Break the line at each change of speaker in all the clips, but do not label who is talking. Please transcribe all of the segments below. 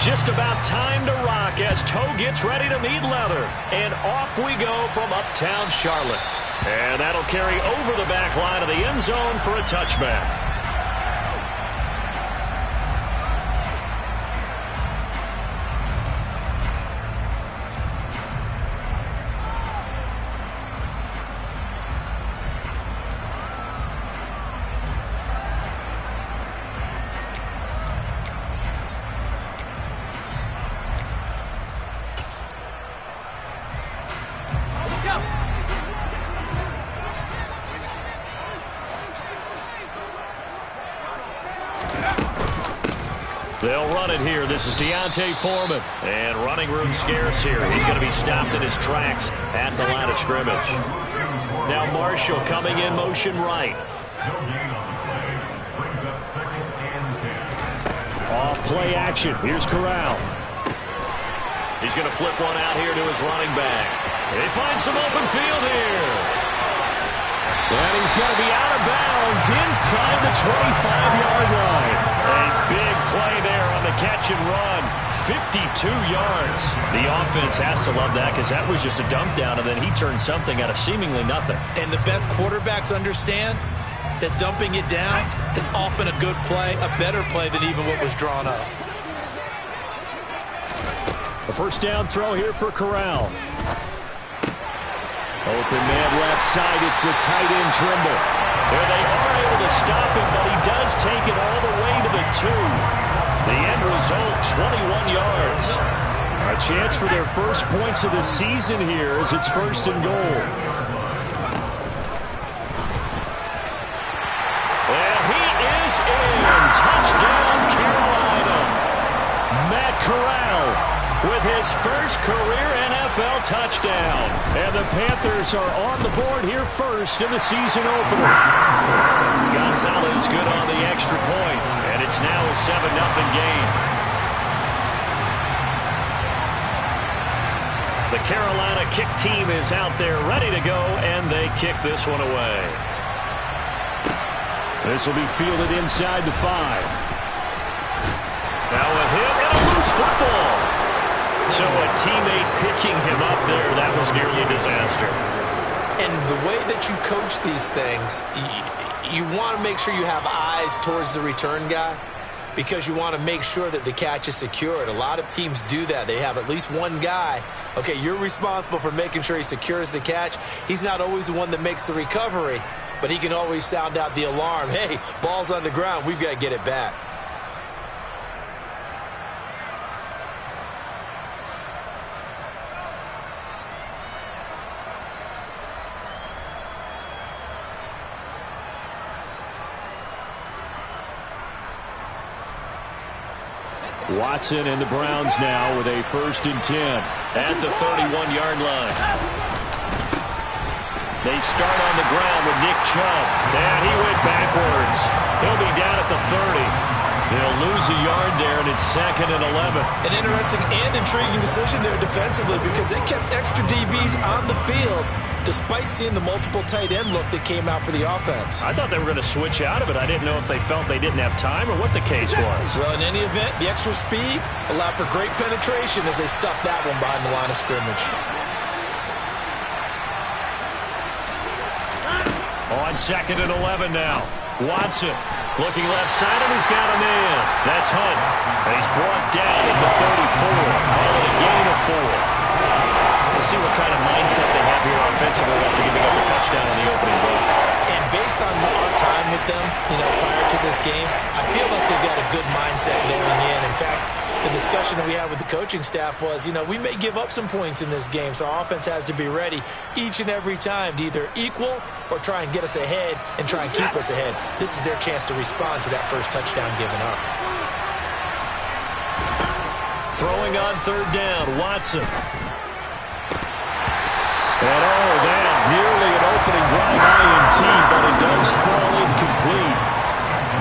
Just about time to rock as toe gets ready to meet leather. And off we go from uptown Charlotte. And that'll carry over the back line of the end zone for a touchback. They'll run it here. This is Deontay Foreman. And running room scarce here. He's going to be stopped in his tracks at the line of scrimmage. Now Marshall coming in motion right. Off play action. Here's Corral. He's going to flip one out here to his running back. They find some open field here. And he's going to be out of bounds inside the 25-yard line. A big play there on the catch and run. 52 yards. The offense has to love that because that was just a dump down, and then he turned something out of seemingly nothing.
And the best quarterbacks understand that dumping it down is often a good play, a better play than even what was drawn up.
A first down throw here for Corral. Open man left side. It's the tight end Trimble. There they are able to stop him, but he does take it all the way to the 2. The end result, 21 yards. A chance for their first points of the season here as it's first and goal. And he is in. Touchdown, Carolina. Matt Corral with his first career NFL touchdown. And the Panthers are on the board here first in the season opener. Gonzalez good on the extra point, and it's now a 7-0 game. The Carolina kick team is out there ready to go, and they kick this one away. This will be fielded inside the 5. Now a hit and a loose football. So a teammate picking him up there, that was nearly a disaster.
And the way that you coach these things, you want to make sure you have eyes towards the return guy because you want to make sure that the catch is secured. A lot of teams do that. They have at least one guy. Okay, you're responsible for making sure he secures the catch. He's not always the one that makes the recovery, but he can always sound out the alarm. Hey, ball's on the ground. We've got to get it back.
Watson and the Browns now with a 1st and 10 at the 31-yard line. They start on the ground with Nick Chubb. And he went backwards. He'll be down at the 30. They'll lose a yard there, and it's 2nd and 11.
An interesting and intriguing decision there defensively because they kept extra DBs on the field despite seeing the multiple tight end look that came out for the offense.
I thought they were going to switch out of it. I didn't know if they felt they didn't have time or what the case was.
Well, in any event, the extra speed allowed for great penetration as they stuffed that one behind the line of scrimmage.
On 2nd and 11 now. Watson looking left side, and he's got a man. That's Hunt. And he's brought down at the 34. Call it a gain of 4. Let's see what kind of mindset they have here offensively after giving up the touchdown on the opening drive.
And based on our time with them, prior to this game, I feel like they've got a good mindset going in. In fact, the discussion that we had with the coaching staff was, we may give up some points in this game, so our offense has to be ready each and every time to either equal or try and get us ahead and try and keep us ahead. This is their chance to respond to that first touchdown given up.
Throwing on 3rd down, Watson. And that nearly an opening drive INT, but it does fall incomplete.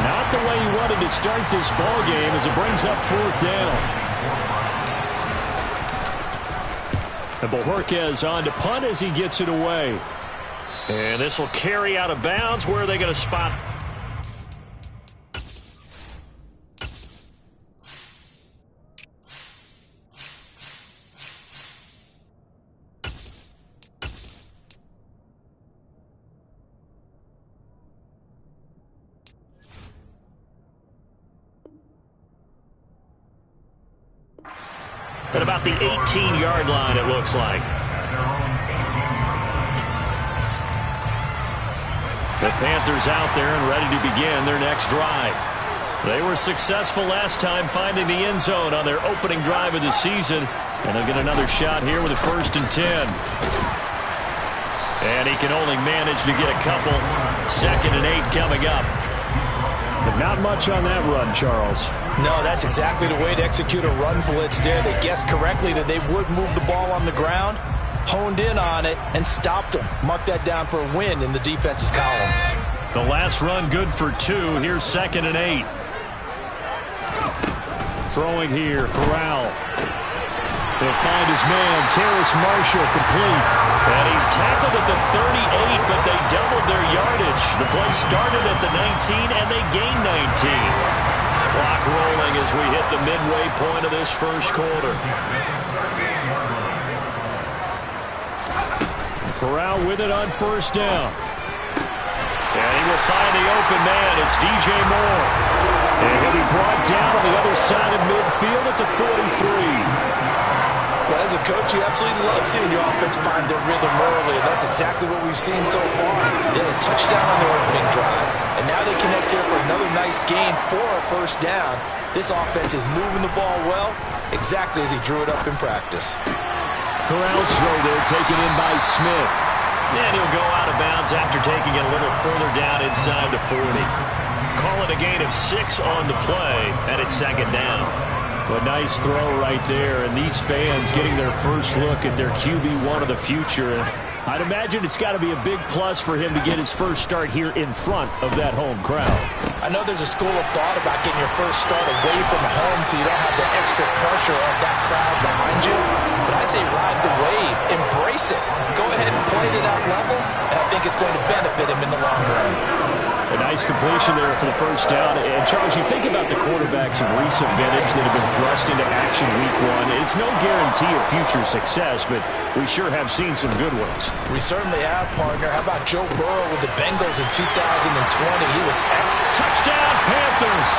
Not the way he wanted to start this ball game as it brings up 4th down. And Bojorquez on to punt as he gets it away. And this will carry out of bounds. Where are they going to spot? At about the 18-yard line, it looks like. The Panthers out there and ready to begin their next drive. They were successful last time finding the end zone on their opening drive of the season. And they'll get another shot here with a 1st and 10. And he can only manage to get a couple. 2nd and 8 coming up.
But not much on that run, Charles.
No, that's exactly the way to execute a run blitz there. They guessed correctly that they would move the ball on the ground, honed in on it, and stopped them. Mark that down for a win in the defense's column.
The last run good for 2. Here's 2nd and 8.
Throwing here, Corral. He'll find his man, Terrace Marshall, complete.
And he's tackled at the 38, but they doubled their yardage. The play started at the 19, and they gained 19. Clock rolling as we hit the midway point of this first quarter.
Corral with it on 1st down.
And he will find the open man. It's DJ Moore. And he'll be brought down on the other side of midfield at the 43.
Well, as a coach, you absolutely love seeing your offense find their rhythm early, and that's exactly what we've seen so far. They had a touchdown on their opening drive, and now they connect here for another nice gain for a 1st down. This offense is moving the ball well, exactly as he drew it up in practice.
Corral's throw there taken in by Smith.
And he'll go out of bounds after taking it a little further down inside the 40. Call it a gain of 6 on the play, and it's 2nd down.
A nice throw right there, and these fans getting their first look at their QB1 of the future. I'd imagine it's got to be a big plus for him to get his first start here in front of that home crowd.
I know there's a school of thought about getting your first start away from home so you don't have the extra pressure of that crowd behind you. But I say ride the wave, embrace it. Go ahead and play to that level, and I think it's going to benefit him in the long run.
A nice completion there for the 1st down. And, Charles, you think about the quarterbacks of recent vintage that have been thrust into action week 1. It's no guarantee of future success, but we sure have seen some good ones.
We certainly have, partner. How about Joe Burrow with the Bengals in 2020? He was excellent.
Touchdown, Panthers!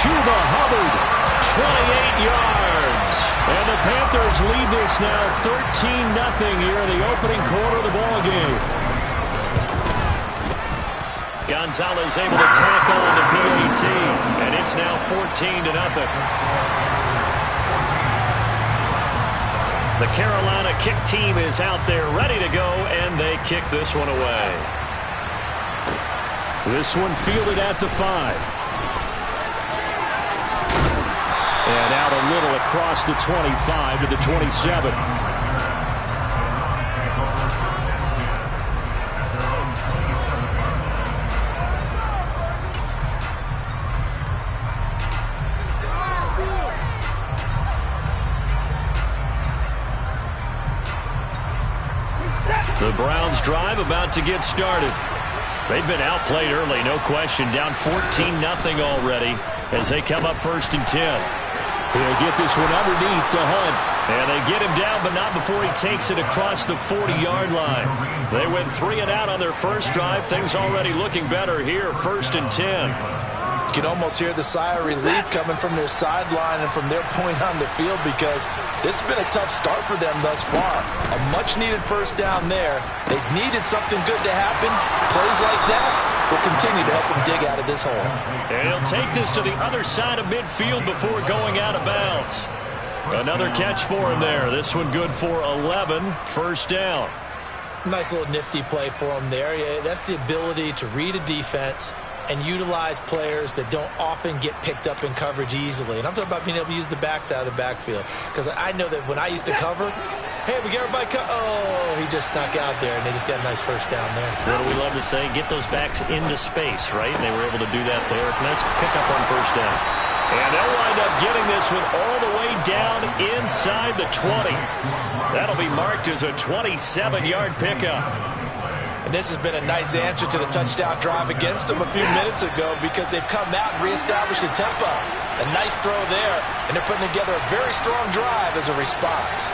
Chuba Hubbard,
28 yards.
And the Panthers lead this now 13-0 here in the opening quarter of the ballgame.
Gonzalez able to tackle the PAT, and it's now 14-0. The Carolina kick team is out there ready to go, and they kick this one away.
This one fielded at the 5. And out a little across the 25 to the 27.
The Browns drive about to get started. They've been outplayed early, no question. Down 14-0 already as they come up 1st and 10.
He'll get this one underneath to Hunt.
And they get him down, but not before he takes it across the 40-yard line. They went 3 and out on their first drive. Things already looking better here, 1st and 10.
You can almost hear the sigh of relief coming from their sideline and from their point on the field because this has been a tough start for them thus far. A much-needed 1st down there. They needed something good to happen. Plays like that will continue to help them dig out of this hole.
And he'll take this to the other side of midfield before going out of bounds. Another catch for him there. This one good for 11. 1st down.
Nice little nifty play for him there. Yeah, that's the ability to read a defense and utilize players that don't often get picked up in coverage easily. And I'm talking about being able to use the backs out of the backfield. Because I know that when I used to cover, hey, we get everybody oh, he just snuck out there, and they just got a nice 1st down there.
What do we love to say? Get those backs into space, right? And they were able to do that there. Nice pickup on 1st down. And they'll wind up getting this one all the way down inside the 20. That'll be marked as a 27-yard pickup.
And this has been a nice answer to the touchdown drive against them a few minutes ago because they've come out and reestablished the tempo. A nice throw there, and they're putting together a very strong drive as a response.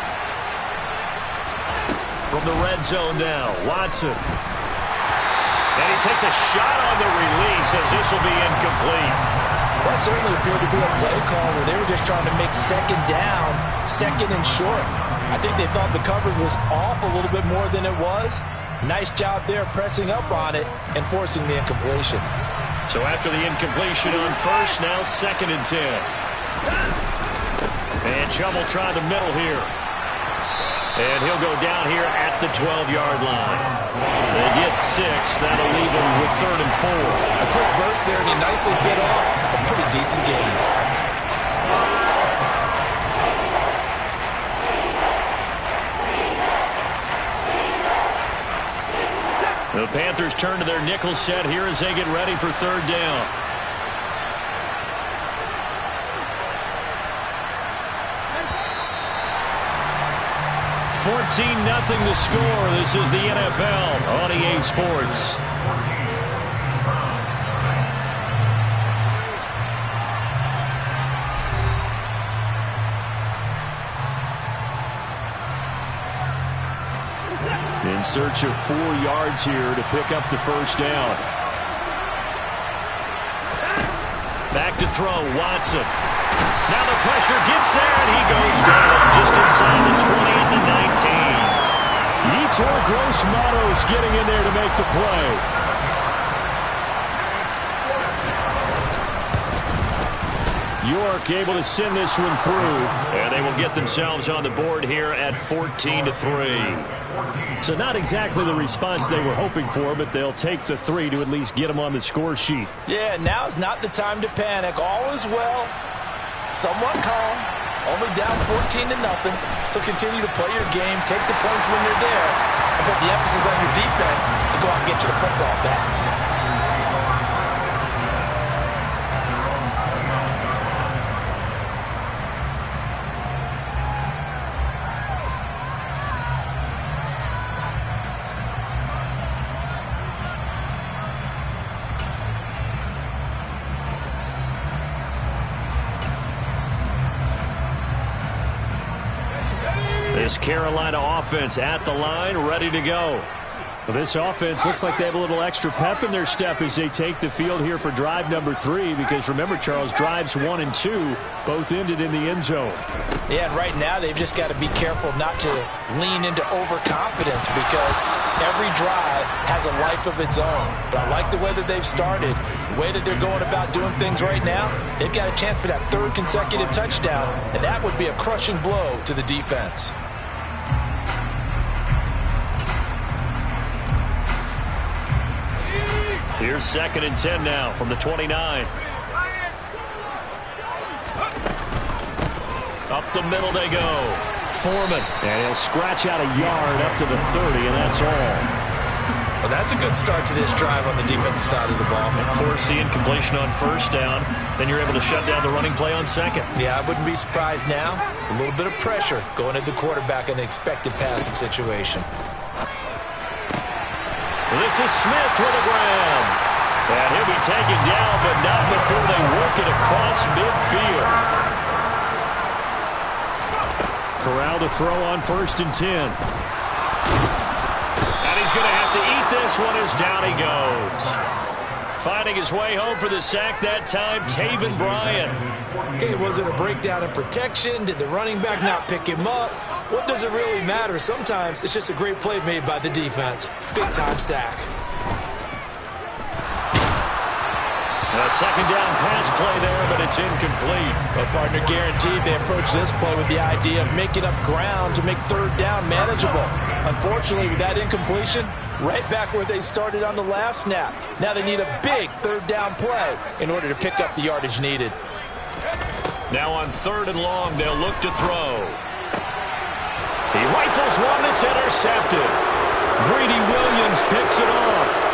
From the red zone now, Watson. And he takes a shot on the release as this will be incomplete.
That certainly appeared to be a play call where they were just trying to make second down, second and short. I think they thought the coverage was off a little bit more than it was. Nice job there pressing up on it and forcing the incompletion.
So after the incompletion on first, now 2nd and 10. And Chubb will try the middle here. And he'll go down here at the 12-yard line. They get 6. That'll leave him with 3rd and 4.
A quick burst there, and he nicely bit off a pretty decent gain.
The Panthers turn to their nickel set here as they get ready for 3rd down. (14-0) the score. This is the NFL on EA Sports.
In search of 4 yards here to pick up the first down.
Back to throw, Watson. Now the pressure gets there, and he goes down just inside the 20 at the 19.
Yetur Gross-Matos getting in there to make the play. York able to send this one through.
And they will get themselves on the board here at 14-3.
So not exactly the response they were hoping for, but they'll take the 3 to at least get them on the score sheet.
Yeah, now's not the time to panic. All is well. Somewhat calm. Only down 14-0. So continue to play your game. Take the points when you're there. And put the emphasis on your defense and go out and get you the football back.
This Carolina offense at the line, ready to go.
Well, this offense looks like they have a little extra pep in their step as they take the field here for drive number 3, because remember, Charles, drives 1 and 2 both ended in the end zone.
Yeah, and right now they've just got to be careful not to lean into overconfidence, because every drive has a life of its own. But I like the way that they've started, the way that they're going about doing things right now. They've got a chance for that 3rd consecutive touchdown, and that would be a crushing blow to the defense.
Here's 2nd and 10 now from the 29. Up the middle they go. Foreman.
And he'll scratch out a yard up to the 30, and that's all.
Well, that's a good start to this drive on the defensive side of the ball.
Force the incompletion on first down. Then you're able to shut down the running play on 2nd.
Yeah, I wouldn't be surprised now. A little bit of pressure going at the quarterback in an expected passing situation.
This is Smith with a grab. And he'll be taken down, but not before they work it across midfield.
Corral to throw on 1st and 10.
And he's going to have to eat this one as down he goes. Finding his way home for the sack that time, Taven Bryan.
Okay, was it a breakdown in protection? Did the running back not pick him up? What does it really matter? Sometimes it's just a great play made by the defense. Big-time sack.
A 2nd down pass play there, but it's incomplete.
Well, partner, guaranteed they approach this play with the idea of making up ground to make 3rd down manageable. Unfortunately, with that incompletion, right back where they started on the last snap. Now they need a big 3rd down play in order to pick up the yardage needed.
Now on 3rd and long, they'll look to throw. He rifles one that's intercepted. Greedy Williams picks it off.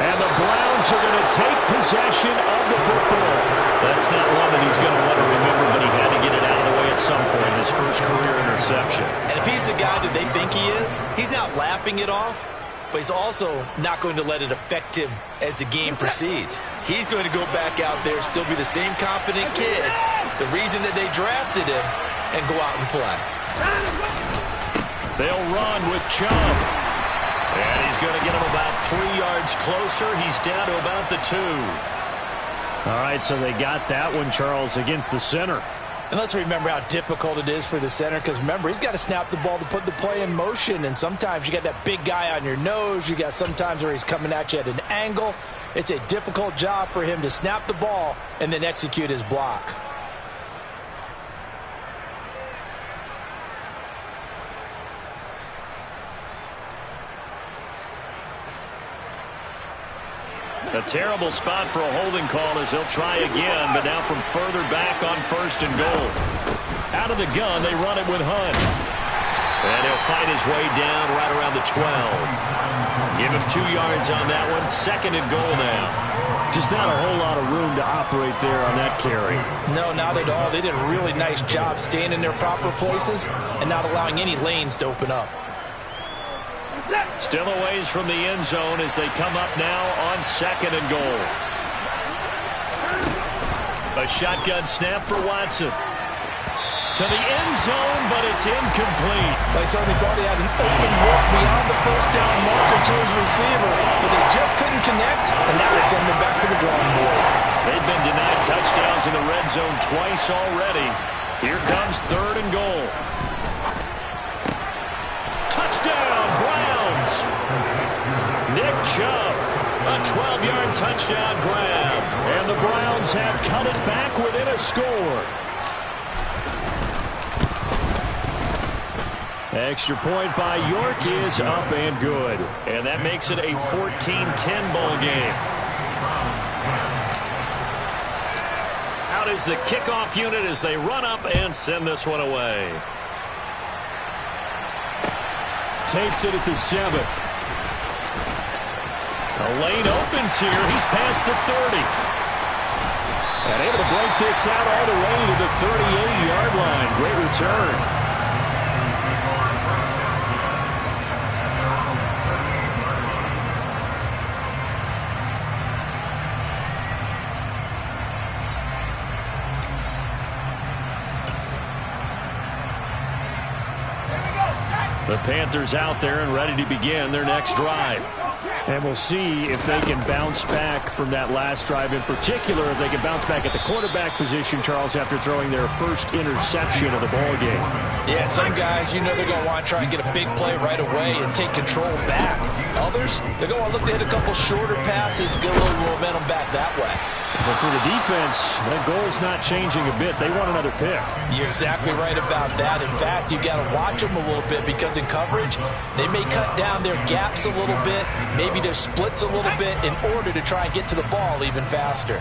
And the Browns are going to take possession of the football. That's not one that he's going to want to remember, but he had to get it out of the way at some point. His first career interception.
And if he's the guy that they think he is, he's not laughing it off, but he's also not going to let it affect him as the game proceeds. He's going to go back out there, still be the same confident kid, the reason that they drafted him, and go out and play.
They'll run with Chubb. And he's going to get him about 3 yards closer. He's down to about the 2.
All right, so they got that one, Charles, against the center.
And let's remember how difficult it is for the center, because remember, he's got to snap the ball to put the play in motion, and sometimes you got that big guy on your nose. You got sometimes where he's coming at you at an angle. It's a difficult job for him to snap the ball and then execute his block.
A terrible spot for a holding call as they'll try again, but now from further back on 1st and goal. Out of the gun, they run it with Hunt. And he'll fight his way down right around the 12. Give him 2 yards on that one. 2nd and goal now.
Just not a whole lot of room to operate there on that carry.
No, not at all. They did a really nice job staying in their proper places and not allowing any lanes to open up.
Still a ways from the end zone as they come up now on 2nd and goal. A shotgun snap for Watson. To the end zone, but it's incomplete.
They certainly thought he had an open look beyond the 1st down marker to his receiver, but they just couldn't connect, and now they send him back to the drawing board.
They've been denied touchdowns in the red zone twice already. Here comes 3rd and goal. Touchdown, Browns! Nick Chubb, a 12-yard touchdown grab. And the Browns have cut it back within a score.
Extra point by York is up and good.
And that makes it a 14-10 ball game. Out is the kickoff unit as they run up and send this one away.
Takes it at the 7.
The lane opens here. He's past the 30.
And able to break this out all the way to the 38-yard line. Great return.
The Panthers out there and ready to begin their next drive.
And we'll see if they can bounce back from that last drive. In particular, if they can bounce back at the quarterback position, Charles, after throwing their first interception of the ball game.
Yeah, some guys, you know they're going to want to try and get a big play right away and take control back. Others, they're going to look to hit a couple shorter passes, get a little momentum back that way.
But for the defense, that goal's not changing a bit. They want another pick.
You're exactly right about that. In fact, you've got to watch them a little bit because in coverage, they may cut down their gaps a little bit, maybe their splits a little bit in order to try and get to the ball even faster.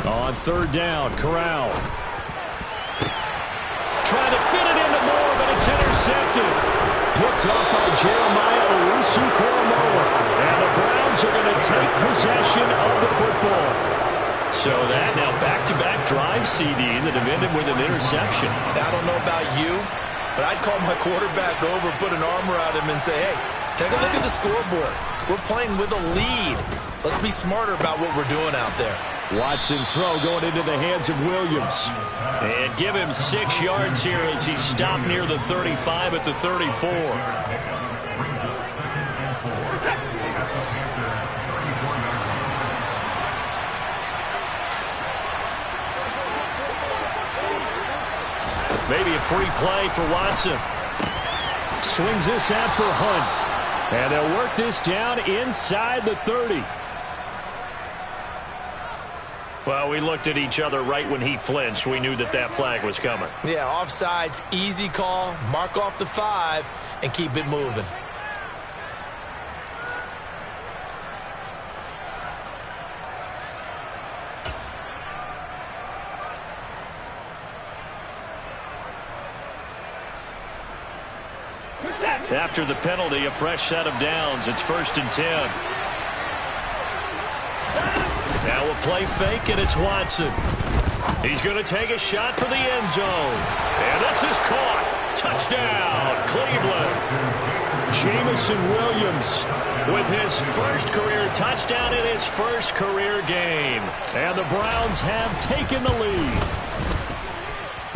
On 3rd down, Corral.
Trying to fit it into Moore, but it's intercepted.
Picked up by Jeremiah Owusu-Koramoah. And the Browns are going to take possession of the football.
So that now back-to-back drive CD that have ended with an interception.
I don't know about you, but I'd call my quarterback over, put an arm around him, and say, hey, take a look at the scoreboard. We're playing with a lead. Let's be smarter about what we're doing out there.
Watson's throw going into the hands of Williams.
And give him 6 yards here as he stopped near the 35 at the 34. Maybe a free play for Watson.
Swings this out for Hunt. And they'll work this down inside the 30.
Well, we looked at each other right when he flinched. We knew that that flag was coming.
Yeah, offsides, easy call, mark off the 5, and keep it moving.
After the penalty, a fresh set of downs. It's 1st and 10. Now a play fake, and it's Watson. He's going to take a shot for the end zone. And this is caught. Touchdown, Cleveland.
Jamison Williams
with his first career touchdown in his first career game.
And the Browns have taken the lead.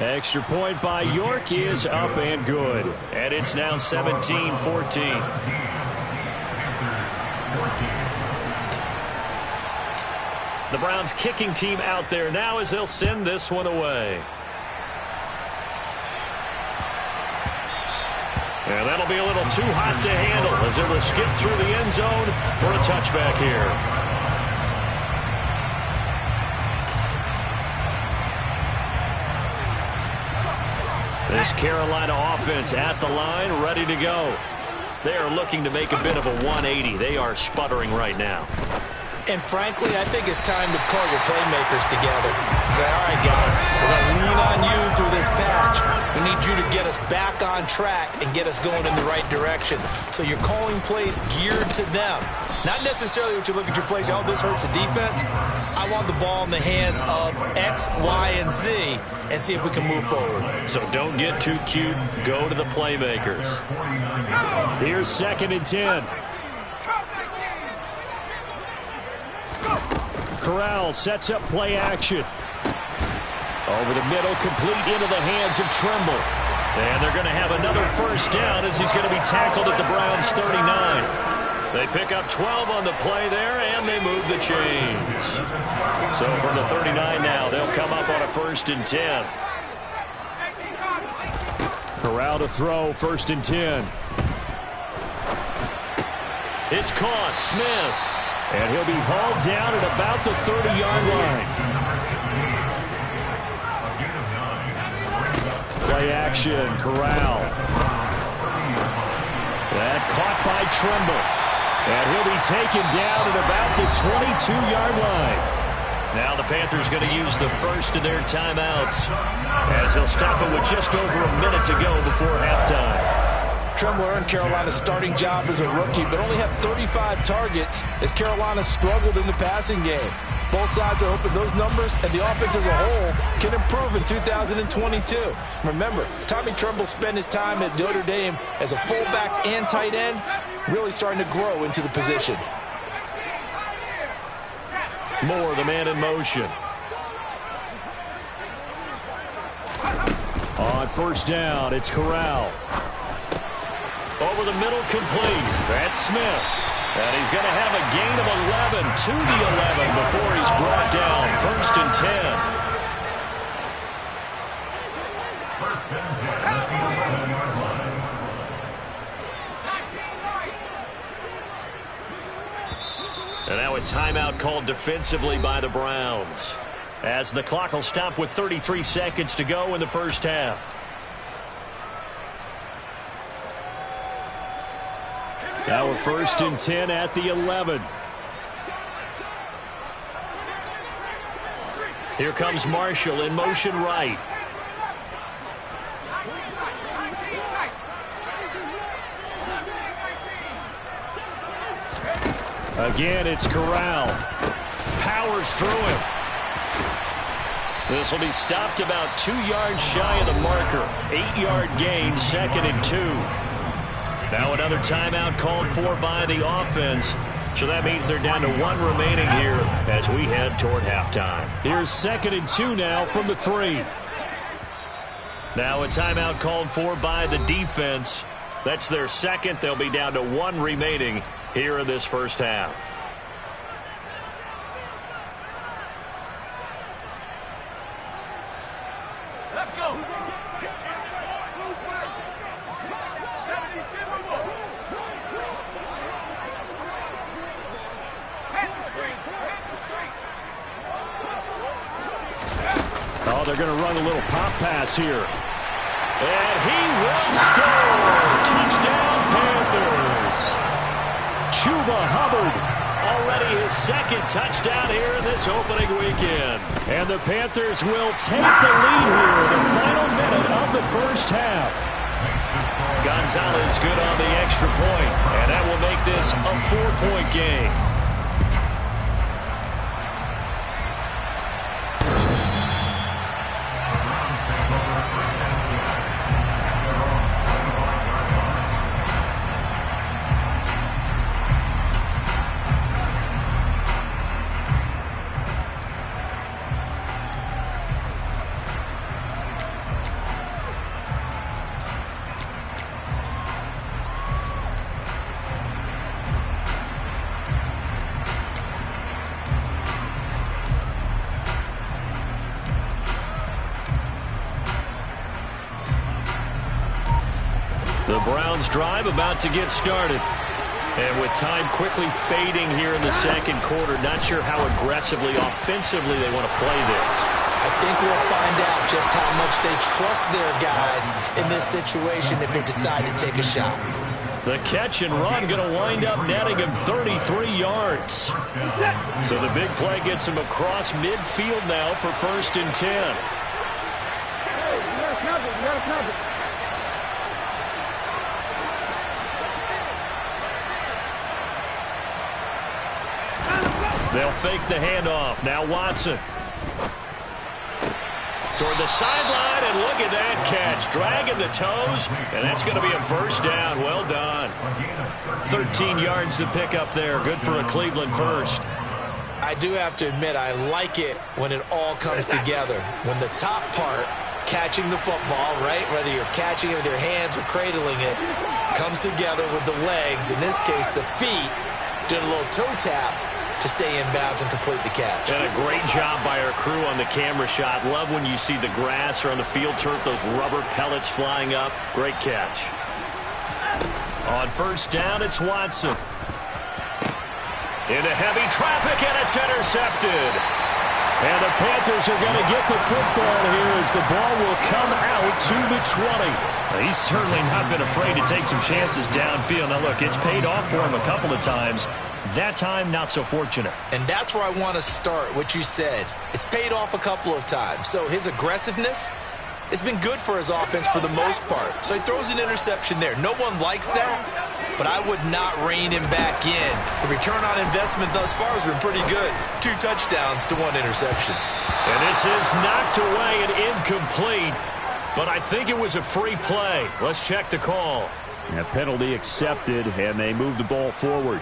Extra point by York is up and good.
And it's now 17-14. The Browns kicking team out there now as they'll send this one away. And that'll be a little too hot to handle as it will skip through the end zone for a touchback here. This Carolina offense at the line, ready to go. They are looking to make a bit of a 180. They are sputtering right now.
And frankly, I think it's time to call your playmakers together and say, all right, guys, we're going to lean on you through this patch. We need you to get us back on track and get us going in the right direction. So you're calling plays geared to them. Not necessarily what you look at your plays, oh, this hurts the defense. I want the ball in the hands of X, Y, and Z and see if we can move forward.
So don't get too cute. Go to the playmakers.
Here's 2nd and 10. Corral sets up play action. Over the middle, complete into the hands of Trimble. And they're going to have another first down as he's going to be tackled at the Browns' 39. They pick up 12 on the play there, and they move the chains. So from the 39 now, they'll come up on a 1st and 10. Corral to throw, 1st and 10.
It's caught. Smith.
And he'll be hauled down at about the 30-yard line. Play action, Corral. That caught by Trimble. And he'll be taken down at about the 22-yard line.
Now the Panthers going to use the first of their timeouts as they'll stop it with just over a minute to go before halftime.
Trimble earned Carolina's starting job as a rookie, but only had 35 targets as Carolina struggled in the passing game. Both sides are hoping those numbers and the offense as a whole can improve in 2022. Remember, Tommy Trimble spent his time at Notre Dame as a fullback and tight end, really starting to grow into the position.
Moore, the man in motion.
On 1st down, it's Corral.
Over the middle, complete. That's Smith. And he's going to have a gain of 11 to the 11 before he's brought down. 1st and 10. And now a timeout called defensively by the Browns, as the clock will stop with 33 seconds to go in the first half.
Now a 1st and 10 at the 11.
Here comes Marshall in motion right.
Again, it's Corral.
Powers through him. This will be stopped about 2 yards shy of the marker. 8-yard gain, 2nd and 2. Now another timeout called for by the offense. So that means they're down to 1 remaining here as we head toward halftime.
Here's 2nd and 2 now from the 3.
Now a timeout called for by the defense. That's their 2nd. They'll be down to 1 remaining here in this first half.
Let's go.
Oh, they're going to run a little pop pass here.
And he will score. Touchdown, Panthers.
Chuba Hubbard.
Already his 2nd touchdown here in this opening weekend.
And the Panthers will take the lead here in the final minute of the first half.
Gonzalez good on the extra point, and that will make this a 4-point game. The Browns drive about to get started. And with time quickly fading here in the second quarter, not sure how aggressively, offensively they want to play this.
I think we'll find out just how much they trust their guys in this situation if they decide to take a shot.
The catch and run going to wind up netting him 33 yards. So the big play gets him across midfield now for 1st and 10.
Hey, you gotta snap it. You gotta snap it.
They'll fake the handoff. Now Watson. Toward the sideline, and look at that catch. Dragging the toes, and that's going to be a 1st down. Well done. 13 yards to pick up there. Good for a Cleveland 1st.
I do have to admit, I like it when it all comes together. When the top part, catching the football, right, whether you're catching it with your hands or cradling it, comes together with the legs, in this case the feet, doing a little toe tap to stay in bounds and complete the catch.
And a great job by our crew on the camera shot. Love when you see the grass or on the field turf, those rubber pellets flying up. Great catch. On 1st down, it's Watson. Into heavy traffic, and it's intercepted. And the Panthers are going to get the football here as the ball will come out to the 20.
He's certainly not been afraid to take some chances downfield. Now, look, it's paid off for him a couple of times. That time, not so fortunate.
And that's where I want to start, what you said. It's paid off a couple of times. So his aggressiveness has been good for his offense for the most part. So he throws an interception there. No one likes that, but I would not rein him back in. The return on investment thus far has been pretty good. 2 touchdowns to 1 interception.
And this is knocked away and incomplete, but I think it was a free play. Let's check the call.
And a penalty accepted, and they move the ball forward.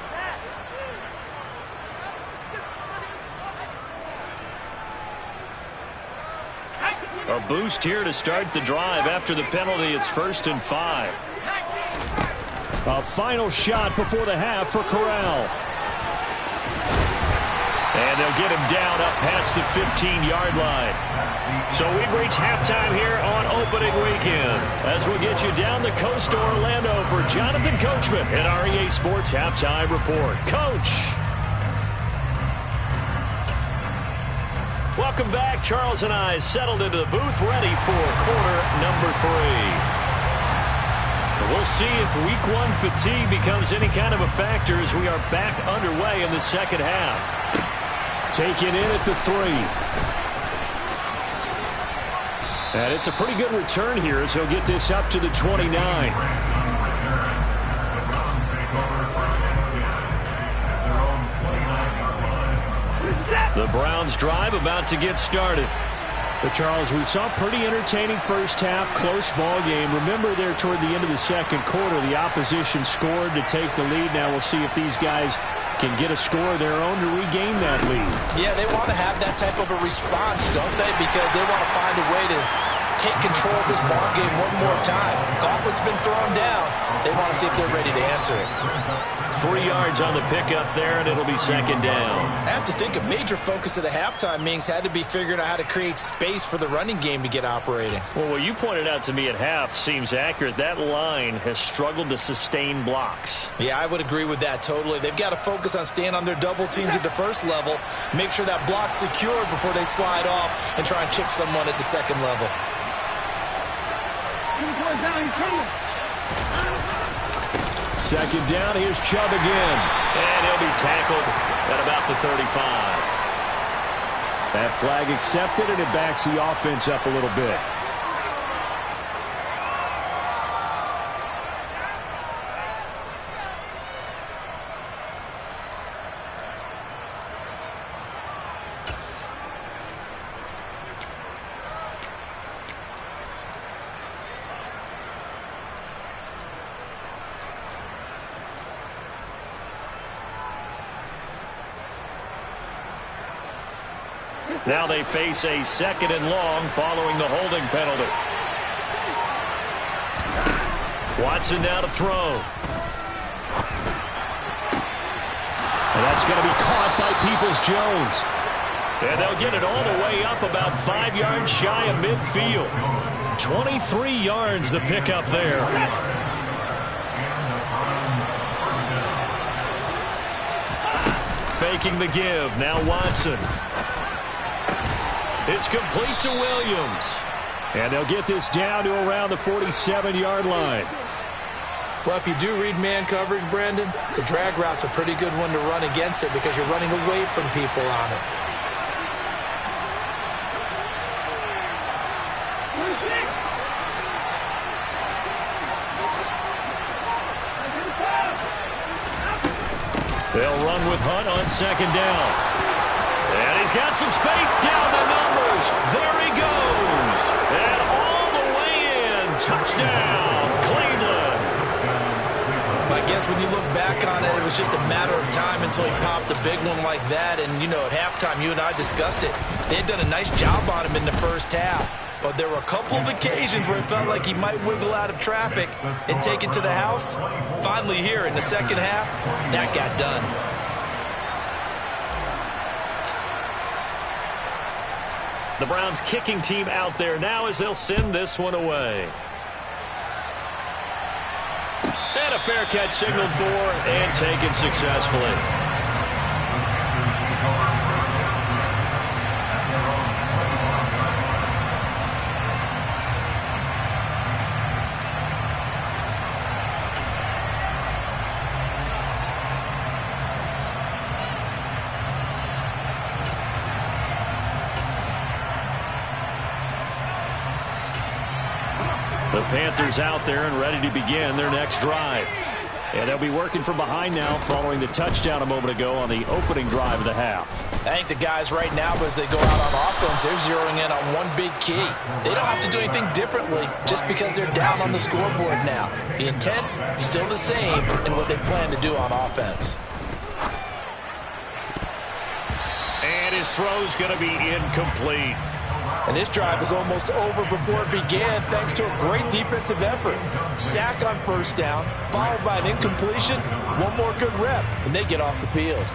A boost here to start the drive. After the penalty, it's 1st and 5.
A final shot before the half for Corral.
And they'll get him down up past the 15-yard line. So we've reached halftime here on opening weekend, as we'll get you down the coast to Orlando for Jonathan Coachman at our EA Sports Halftime Report. Coach! Welcome back. Charles and I settled into the booth, ready for quarter number 3. We'll see if week 1 fatigue becomes any kind of a factor as we are back underway in the second half.
Taken in at the 3. And it's a pretty good return here as he'll get this up to the 29.
The Browns drive about to get started.
But Charles, we saw pretty entertaining first half, close ball game. Remember there toward the end of the second quarter, the opposition scored to take the lead. Now we'll see if these guys can get a score of their own to regain that lead.
Yeah, they want to have that type of a response, don't they? Because they want to find a way to take control of this ball game one more time. Gauntlet's been thrown down. They want to see if they're ready to answer it.
3 yards on the pickup there, and it'll be 2nd down.
I have to think a major focus of the halftime meetings had to be figuring out how to create space for the running game to get operating.
Well, what you pointed out to me at half seems accurate. That line has struggled to sustain blocks.
Yeah, I would agree with that totally. They've got to focus on staying on their double teams at the first level, make sure that block's secured before they slide off and try and chip someone at the second level.
Second down, here's Chubb again.
And he'll be tackled at about the 35.
That flag accepted, and it backs the offense up a little bit.
Now they face a 2nd and long following the holding penalty. Watson now to throw.
And that's going to be caught by Peoples-Jones.
And they'll get it all the way up about 5 yards shy of midfield. 23 yards the pickup there. faking the give. Now Watson. It's complete to Williams.
And they'll get this down to around the 47-yard line.
Well, if you do read man coverage, Brandon, the drag route's a pretty good one to run against it because you're running away from people on it.
They'll run with Hunt on second down. And he's got some space down the numbers. There he goes. And all the way in. Touchdown, Cleveland.
I guess when you look back on it, it was just a matter of time until he popped a big one like that. And, you know, at halftime, you and I discussed it. They had done a nice job on him in the first half. But there were a couple of occasions where it felt like he might wiggle out of traffic and take it to the house. Finally here in the second half, that got done.
The Browns kicking team out there now as they'll send this one away. And a fair catch signaled for and taken successfully. The Panthers out there and ready to begin their next drive. And they'll be working from behind now following the touchdown a moment ago on the opening drive of the half.
I think the guys right now, as they go out on offense, they're zeroing in on one big key. They don't have to do anything differently just because they're down on the scoreboard now. The intent, still the same in what they plan to do on offense.
And his throw's going to be incomplete.
And this drive is almost over before it began thanks to a great defensive effort. Sack on first down, followed by an incompletion, one more good rep, and they get off the field.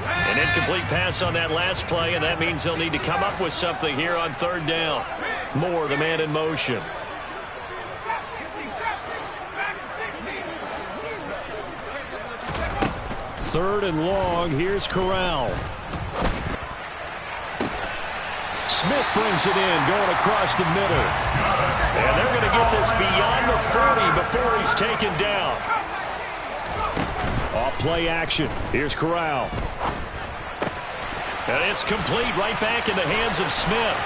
An incomplete pass on that last play, and that means they'll need to come up with something here on third down. Moore, the man in motion.
Third and long, here's Corral. Smith brings it in, going across the middle.
And they're going to get this beyond the 40 before he's taken down.
Off play action. Here's Corral.
And it's complete right back in the hands of Smith.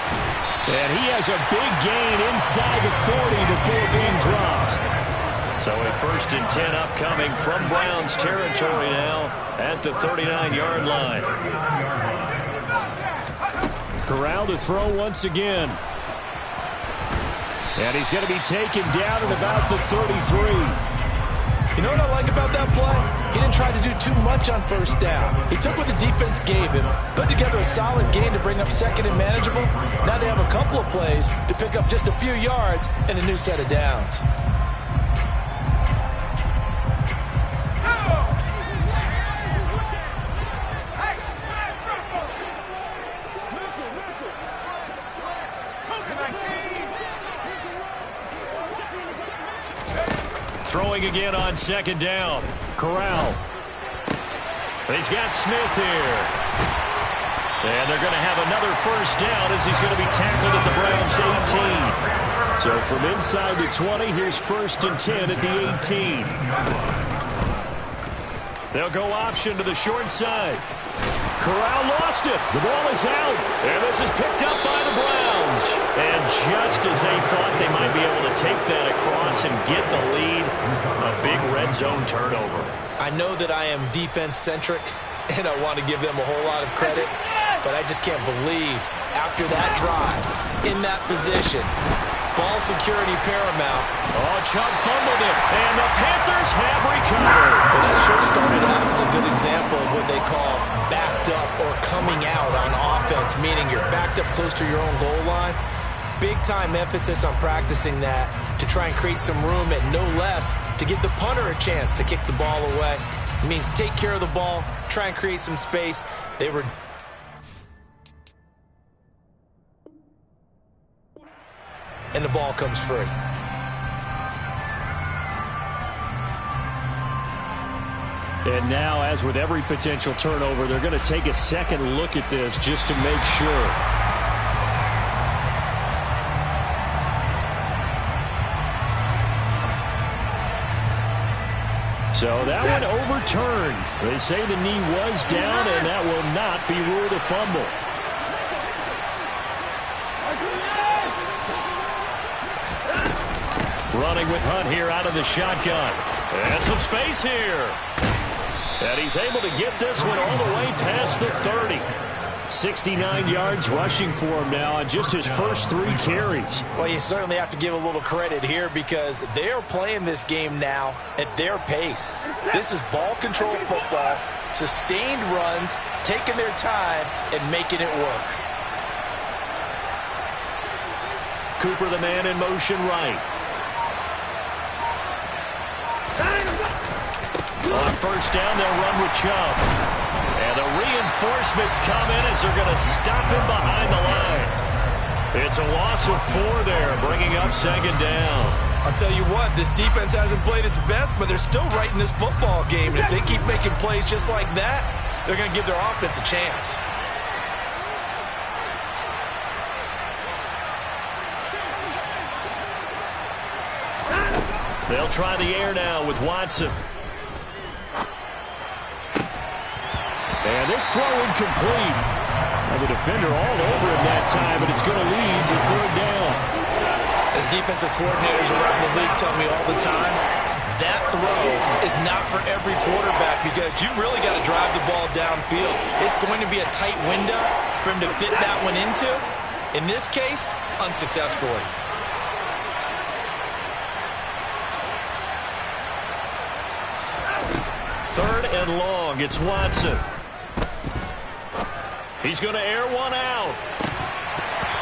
And he has a big gain inside the 40 before being dropped.
So a 1st and 10 upcoming from Browns territory now at the 39-yard line.
Corral to throw once again. And he's going to be taken down at about the 33.
You know what I like about that play? He didn't try to do too much on first down. He took what the defense gave him, put together a solid gain to bring up second and manageable. Now they have a couple of plays to pick up just a few yards and a new set of downs.
Throwing again on second down. Corral. He's got Smith here. And they're going to have another first down as he's going to be tackled at the Browns 18.
So from inside the 20, here's 1st and 10 at the 18.
They'll go option to the short side.
Corral lost it. The ball is out.
And this is picked up by the Browns. And just as they thought they might be able to take that across and get the lead, a big red zone turnover.
I know that I am defense-centric, and I want to give them a whole lot of credit, but I just can't believe after that drive, in that position, ball security paramount.
Oh, Chubb fumbled it, and the Panthers have recovered.
Well, that sure started out as a good example of what they call backed up or coming out on offense, meaning you're backed up close to your own goal line. Big-time emphasis on practicing that to try and create some room at no less to give the punter a chance to kick the ball away. It means take care of the ball, try and create some space. They were... and the ball comes free.
And now, as with every potential turnover, they're going to take a second look at this just to make sure. So that one overturned. They say the knee was down, and that will not be ruled a fumble. Running with Hunt here out of the shotgun. And some space here. And he's able to get this one all the way past the 30. 69 yards rushing for him now on just his first 3 carries.
Well, you certainly have to give a little credit here because they're playing this game now at their pace. This is ball control football, sustained runs, taking their time, and making it work.
Cooper, the man in motion right. On first down, they'll run with Chubb. And the reinforcements come in as they're going to stop him behind the line. It's a loss of 4 there, bringing up second down.
I'll tell you what, this defense hasn't played its best, but they're still right in this football game. And if they keep making plays just like that, they're going to give their offense a chance.
They'll try the air now with Watson. And this throw incomplete. And the defender all over him that time, but it's going to lead to third down.
As defensive coordinators around the league tell me all the time, that throw is not for every quarterback because you've really got to drive the ball downfield. It's going to be a tight window for him to fit that one into. In this case, unsuccessfully.
Third and long, it's Watson. He's going to air one out.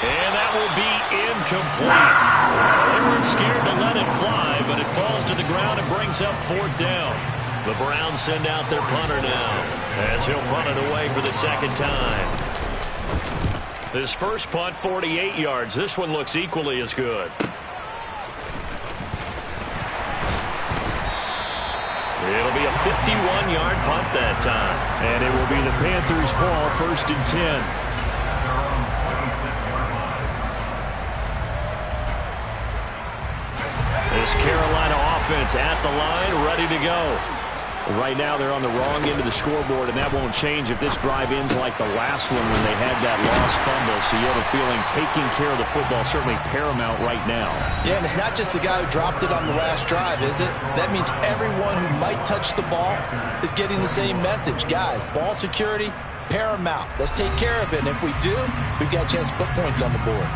And that will be incomplete. They weren't scared to let it fly, but it falls to the ground and brings up fourth down. The Browns send out their punter now, as he'll punt it away for the second time. This first punt, 48 yards. This one looks equally as good. It'll be a 51-yard punt that time. And it will be the Panthers' ball, first and 10. This Carolina offense at the line, ready to go. Right now they're on the wrong end of the scoreboard, and that won't change if this drive ends like the last one when they had that lost fumble. So you have a feeling taking care of the football certainly paramount right now.
Yeah, and it's not just the guy who dropped it on the last drive, is it? That means everyone who might touch the ball is getting the same message. Guys, ball security, paramount. Let's take care of it. And if we do, we've got a chance to put points on the board.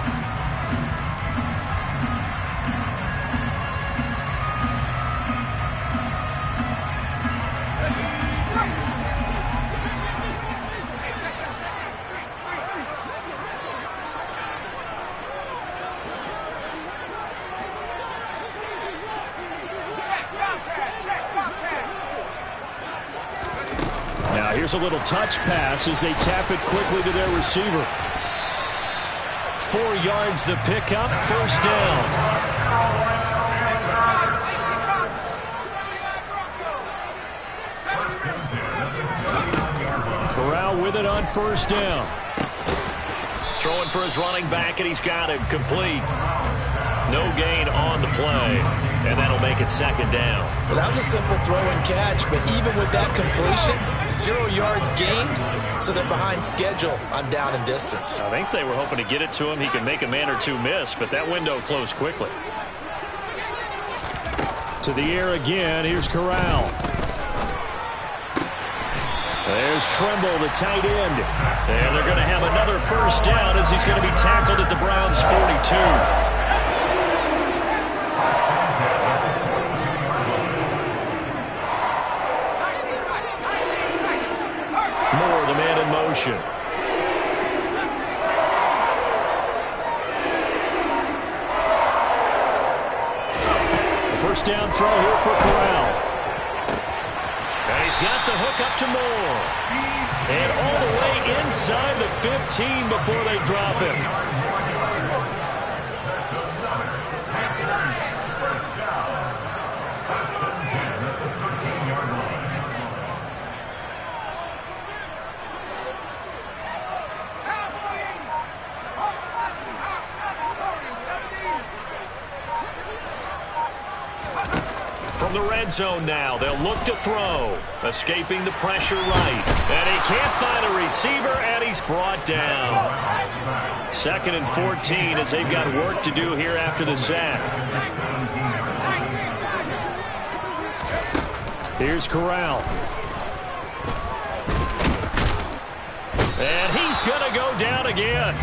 Here's a little touch pass as they tap it quickly to their receiver. 4 yards the pickup, first down. Corral with it on first down. Throwing for his running back, and he's got it complete. No gain on the play, and that'll make it second down.
Well, that was a simple throw and catch, but even with that completion, 0 yards gained, so they're behind schedule on down and distance.
I think they were hoping to get it to him. He can make a man or two miss, but that window closed quickly. To the air again. Here's Corral. There's Tremble, the tight end. And they're going to have another first down as he's going to be tackled at the Browns' 42. Motion. The first down throw here for Corral. And he's got the hook up to Moore. And all the way inside the 15 before they drop him.
the red zone now. They'll look to throw. Escaping the pressure right. And he can't find a receiver, and he's brought down. 2nd and 14 as they've got work to do here after the sack. Here's Corral. And he's going to go down again.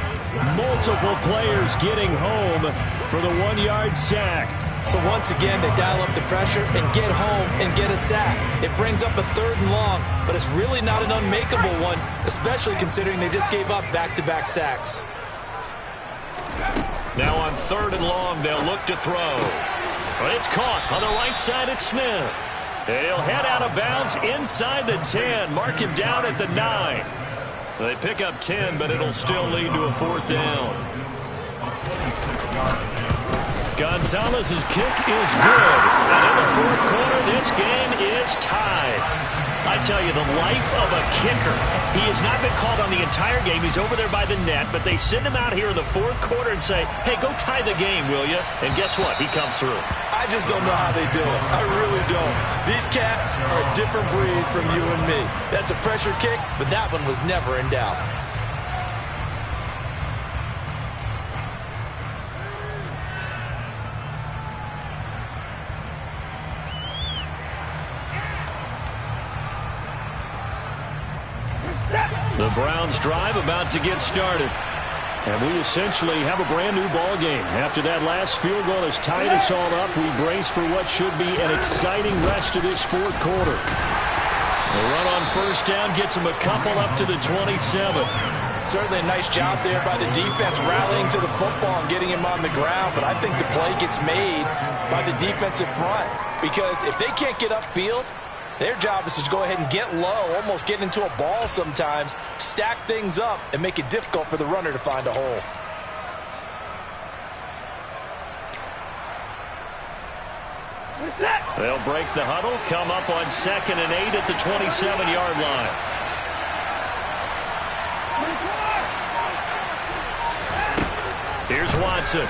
Multiple players getting home for the 1-yard sack.
So once again, they dial up the pressure and get home and get a sack. It brings up a 3rd and long, but it's really not an unmakeable one, especially considering they just gave up back-to-back sacks.
Now on 3rd and long, they'll look to throw. But it's caught on the right side at Smith. He'll head out of bounds inside the 10. Mark him down at the 9. They pick up 10, but it'll still lead to a 4th down. Gonzalez's kick is good. And in the 4th quarter, this game is tied. I tell you, the life of a kicker. He has not been called on the entire game. He's over there by the net, but they send him out here in the 4th quarter and say, hey, go tie the game, will you? And guess what? He comes through.
I just don't know how they do it. I really don't. These cats are a different breed from you and me. That's a pressure kick, but that one was never in doubt.
The Browns drive about to get started. And we essentially have a brand new ball game. After that last field goal has tied us all up, we brace for what should be an exciting rest of this 4th quarter. The run on 1st down gets him a couple up to the 27.
Certainly a nice job there by the defense rallying to the football and getting him on the ground, but I think the play gets made by the defensive front because if they can't get upfield, their job is to go ahead and get low, almost get into a ball sometimes, stack things up, and make it difficult for the runner to find a hole.
They'll break the huddle, come up on 2nd and 8 at the 27-yard line. Here's Watson.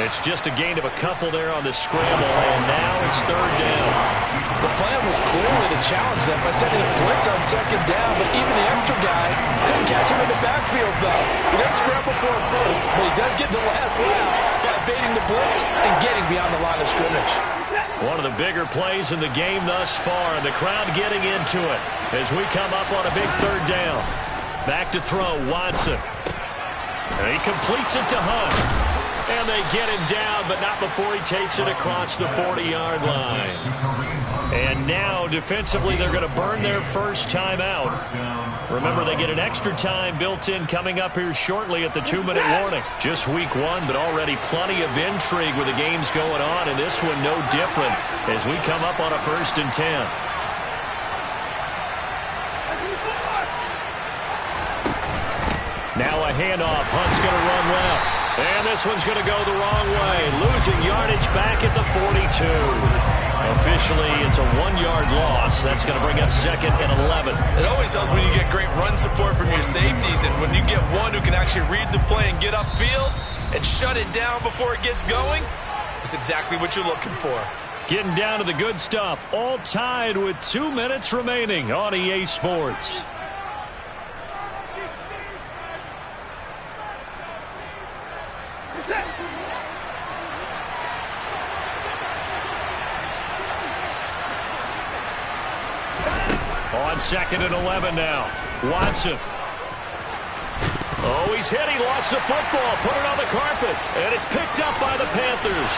It's just a gain of a couple there on the scramble, and now it's 3rd down.
The plan was clearly to challenge them by sending a blitz on 2nd down, but even the extra guys couldn't catch him in the backfield, though. He doesn't scramble for it first, but he does get the last lap by evading the blitz and getting beyond the line of scrimmage.
One of the bigger plays in the game thus far, and the crowd getting into it as we come up on a big 3rd down. Back to throw, Watson. And he completes it to Hunt. And they get him down, but not before he takes it across the 40-yard line. And now, defensively, they're going to burn their first time out. Remember, they get an extra time built in coming up here shortly at the 2-minute warning. Just week 1, but already plenty of intrigue with the games going on, and this one no different as we come up on a 1st and 10. Now a handoff. Hunt's going to run left. And this one's going to go the wrong way. Losing yardage back at the 42. Officially, it's a 1-yard loss. That's going to bring up 2nd and 11.
It always helps when you get great run support from your safeties, and when you get one who can actually read the play and get upfield and shut it down before it gets going, that's exactly what you're looking for.
Getting down to the good stuff. All tied with 2 minutes remaining on EA Sports. On 2nd and 11 now. Watson. Oh, he's hit. He lost the football. Put it on the carpet. And it's picked up by the Panthers.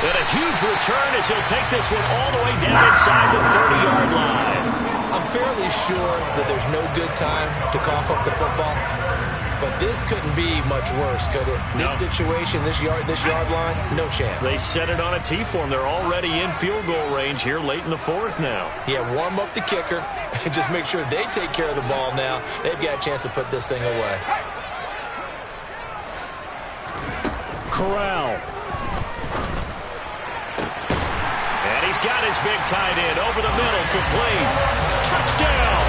And a huge return as he'll take this one all the way down inside the 30-yard line.
I'm fairly sure that there's no good time to cough up the football. But this couldn't be much worse, could it?
No.
This situation, this yard line, no chance.
They set it on a T-form. They're already in field goal range here late in the 4th now.
Yeah, warm up the kicker and just make sure they take care of the ball now. They've got a chance to put this thing away.
Corral.
And he's got his big tight end over the middle, complete. Touchdown!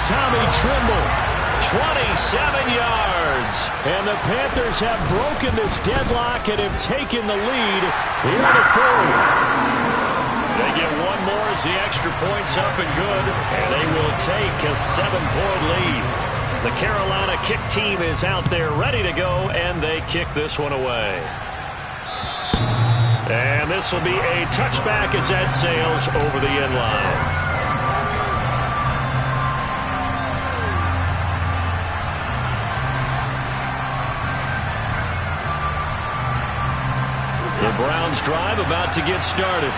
Tommy Trimble.
27 yards.
yards. And the Panthers have broken this deadlock and have taken the lead here in the fourth.
They get one more as the extra point's up and good, and they will take a 7-point lead. The Carolina kick team is out there ready to go, and they kick this one away. And this will be a touchback as that sails over the end line. The Browns drive about to get started.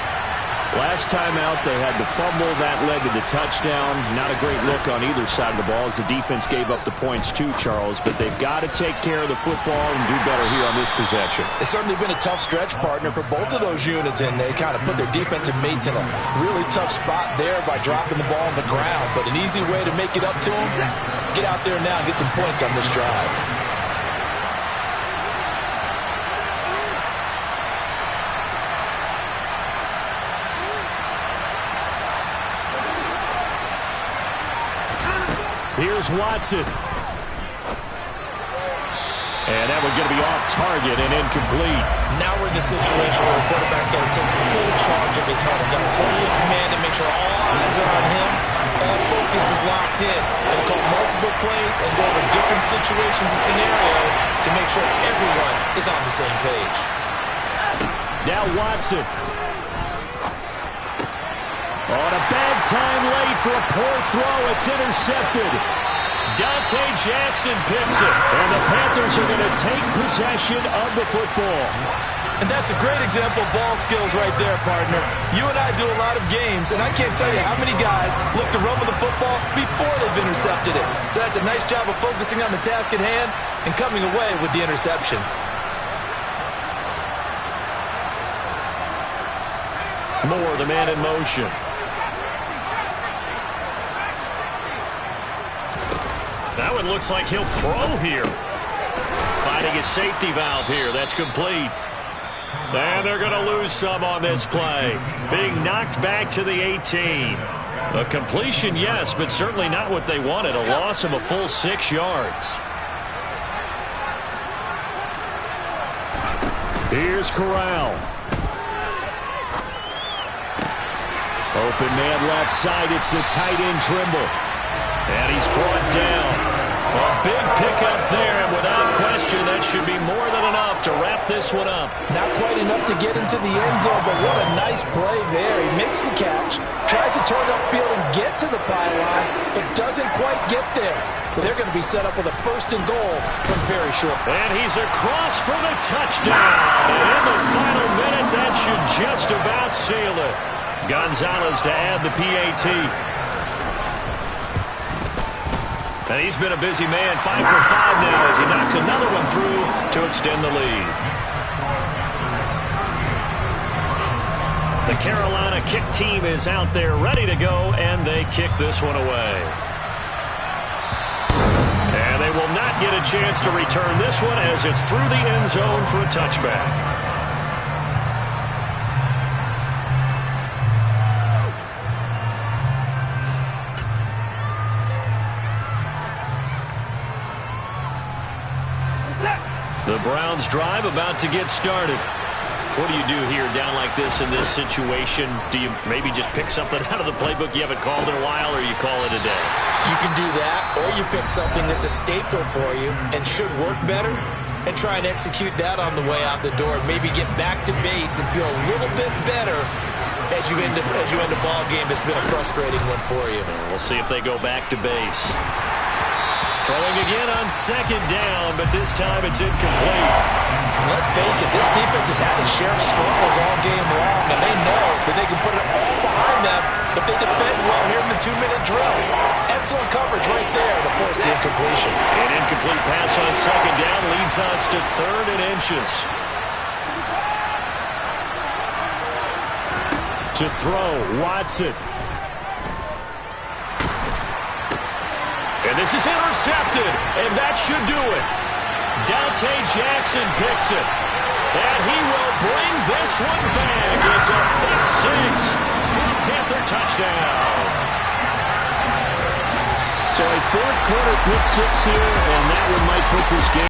Last time out, they had the fumble. That led to the touchdown. Not a great look on either side of the ball as the defense gave up the points too, Charles. But they've got to take care of the football and do better here on this possession.
It's certainly been a tough stretch, partner, for both of those units, and they kind of put their defensive mates in a really tough spot there by dropping the ball on the ground. But an easy way to make it up to them, get out there now and get some points on this drive.
Here's Watson. And that one going to be off target and incomplete.
Now we're in the situation where the quarterback's got to take full charge of his helmet. Got to totally command and make sure all eyes are on him. All focus is locked in. Going to call multiple plays and go over different situations and scenarios to make sure everyone is on the same page.
Now Watson. On a bad time late for a poor throw. It's intercepted.
Dante Jackson picks it.
And the Panthers are going to take possession of the football.
And that's a great example of ball skills right there, partner. You and I do a lot of games, and I can't tell you how many guys look to run with the football before they've intercepted it. So that's a nice job of focusing on the task at hand and coming away with the interception.
Moore, the man in motion. That one looks like he'll throw here. Finding a safety valve here. That's complete. And they're going to lose some on this play. Being knocked back to the 18. A completion, yes, but certainly not what they wanted. A loss of a full 6 yards.
Here's Corral. Open man left side. It's the tight end Trimble.
And he's brought down. A big pickup there, and without question, that should be more than enough to wrap this one up.
Not quite enough to get into the end zone, but what a nice play there. He makes the catch, tries to turn upfield and get to the pylon, but doesn't quite get there. But they're going to be set up with a 1st and goal from very short.
And he's across for the touchdown. And in the final minute, that should just about seal it. Gonzalez to add the PAT. And he's been a busy man, 5 for 5 now as he knocks another one through to extend the lead. The Carolina kick team is out there ready to go, and they kick this one away. And they will not get a chance to return this one as it's through the end zone for a touchback. The Browns drive about to get started. What do you do here down like this in this situation? Do you maybe just pick something out of the playbook you haven't called in a while, or you call it a day?
You can do that, or you pick something that's a staple for you and should work better and try and execute that on the way out the door. Maybe get back to base and feel a little bit better as you end a ball game that's been a frustrating one for you.
We'll see if they go back to base. Throwing again on 2nd down, but this time it's incomplete.
Let's face it, this defense has had its share of struggles all game long, and they know that they can put it all behind them if they defend well here in the 2-minute drill. Excellent coverage right there to force the incompletion.
An incomplete pass on 2nd down leads us to 3rd and inches.
To throw, Watson.
And this is intercepted, and that should do it. Dante Jackson picks it, and he will bring this one back. It's a pick 6 for the Panther touchdown.
So a 4th quarter pick 6 here, and that one might put this game